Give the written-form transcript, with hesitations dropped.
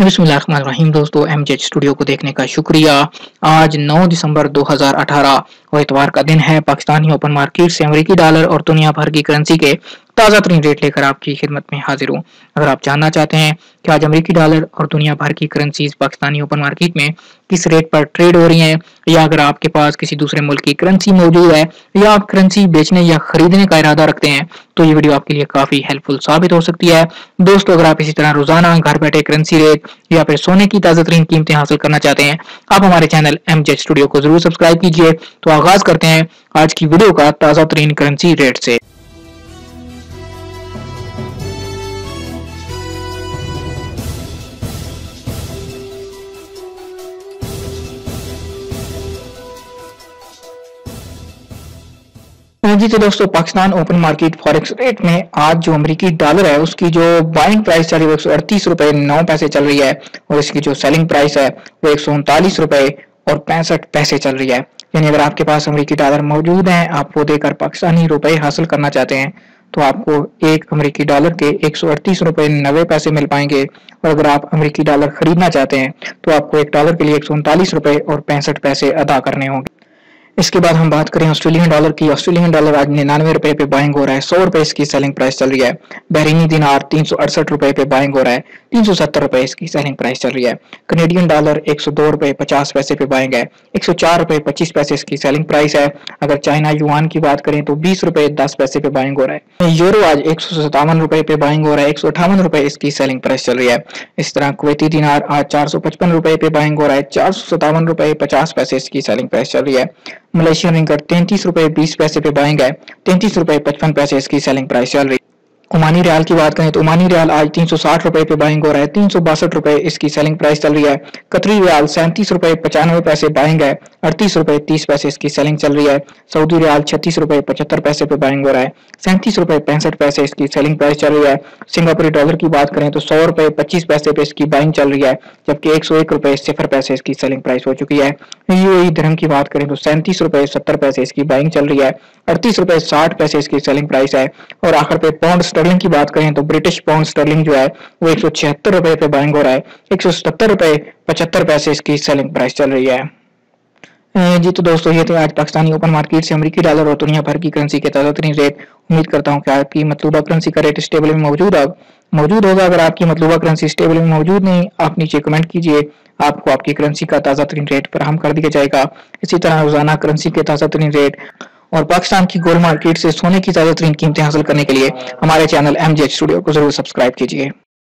बिस्मिल्लाहिर्रहमानिर्रहीम। दोस्तों, Mz studio को देखने का शुक्रिया। आज 9 दिसंबर 2018 और इतवार का दिन है। पाकिस्तानी ओपन मार्केट से अमेरिकी डॉलर और दुनिया भर की करेंसी के ताज़ा तरीन रेट लेकर आपकी खिदमत में हाजिर हूँ। अगर आप जानना चाहते हैं कि आज अमेरिकी डॉलर और दुनिया भर की करेंसीज पाकिस्तानी ओपन मार्केट में किस रेट पर ट्रेड हो रही हैं, या अगर आपके पास किसी दूसरे मुल्क की करेंसी मौजूद है या आप करेंसी बेचने या खरीदने का इरादा रखते हैं, तो ये वीडियो आपके लिए काफी हेल्पफुल साबित हो सकती है। दोस्तों, अगर आप इसी तरह रोजाना घर बैठे करेंसी रेट या फिर सोने की ताज़ा तरीन कीमतें हासिल करना चाहते हैं, आप हमारे चैनल एमजेड स्टूडियो को जरूर सब्सक्राइब कीजिए। तो आगाज करते हैं आज की वीडियो का ताज़ा तरीन करेंसी रेट से। जी तो दोस्तों, Pakistan open market forex rate में आज जो अमेरिकी डॉलर है उसकी जो बाइंग प्राइस चल रही है 138 रुपए 9 पैसे चल रही है, और इसकी जो सेलिंग प्राइस है वो 139 रुपए और 65 पैसे चल रही है। यानी अगर आपके पास अमेरिकी डॉलर मौजूद हैं, आप वो देकर पाकिस्तानी रुपए हासिल करना चाहते हैं, तो आपको एक अमेरिकी डॉलर के 138 रुपए 90 पैसे मिल पाएंगे। और अगर आप अमेरिकी डॉलर खरीदना चाहते हैं तो आपको एक डॉलर के लिए 139 रुपए और 65 पैसे अदा करने होंगे। इसके बाद हम बात करें ऑस्ट्रेलियन डॉलर की। ऑस्ट्रेलियन डॉलर आज 99 रुपए पे बाइंग हो रहा है, 100 रुपए इसकी सेलिंग प्राइस चल रही है। बहरीनी दिनार 368 रुपए पे बाइंग हो रहा है, 370 रुपए इसकी सेलिंग प्राइस चल रही है। कनेडियन डॉलर 102 रुपए 50 पैसे पे बाइंग है, 104 रुपए 25 पैसे इसकी सेलिंग प्राइस है। अगर चाइना युआन की बात करें तो 20 रुपए 10 पैसे पे बाइंग हो रहा है। यूरो आज 157 रुपए पे बाइंग हो रहा है, 158 रुपए इसकी सेलिंग प्राइस चल रही है। इस तरह कुवैती दिनार आज 455 रुपए पे बाइंग हो रहा है, 457 रुपए 50 पैसे इसकी सेलिंग प्राइस चल रही है। मलेशियन रिंगट 33 रुपए 20 पैसे पे बाइंग है, 33 रुपए 55 पैसे इसकी सेलिंग प्राइस चल रही है। ओमानी रियाल की बात करें तो ओमानी रियाल आज 360 रुपए पे बाइंग हो रहा है, 362 रुपए इसकी सेलिंग प्राइस चल रही है। कतरी रियाल 37 रुपए 95 पैसे बाइंग है, 38 रुपए 30 पैसे इसकी सेलिंग चल रही है। सऊदी रियाल 36 रुपए 75 पैसे पे बाइंग हो रहा है, 37 रुपए 65 पैसे इसकी सेलिंग प्राइस चल रही है। सिंगापुरी डॉलर की बात करें तो 100 रुपए 25 पैसे पे इसकी बाइंग चल रही है, जबकि 101 रुपए 0 पैसे इसकी सेलिंग प्राइस हो चुकी है। यूएई दिरहम की बात करें तो 37 रुपए 70 पैसे इसकी बाइंग चल रही है, 38 रुपए 60 पैसे इसकी सेलिंग प्राइस है। और आखिर पे पाउंड स्टर्लिंग की बात करें तो ब्रिटिश पाउंड स्टर्लिंग जो है वो 176 रुपए पे बाइंग हो रहा है, 177 रुपए 75 पैसे इसकी सेलिंग प्राइस चल रही है। जी तो दोस्तों, ये थे आज पाकिस्तानी ओपन मार्केट से अमेरिकी डॉलर और दुनिया भर की करेंसी के ताज़ा तरीन रेट। उम्मीद करता हूँ कि आपकी मतलूबा करेंसी का रेट स्टेबल में मौजूद होगा। अगर आपकी मतलूबा करेंसी स्टेबल में मौजूद नहीं, आप नीचे कमेंट कीजिए, आपको आपकी करेंसी का ताज़ा तरीन रेट फराहम कर दिया जाएगा। इसी तरह रोजाना करेंसी के ताज़ा तरीन रेट और पाकिस्तान की गोल्ड मार्केट से सोने की ताज़ा तरीन कीमतें हासिल करने के लिए हमारे चैनल एमजेड स्टूडियो को जरूर सब्सक्राइब कीजिए।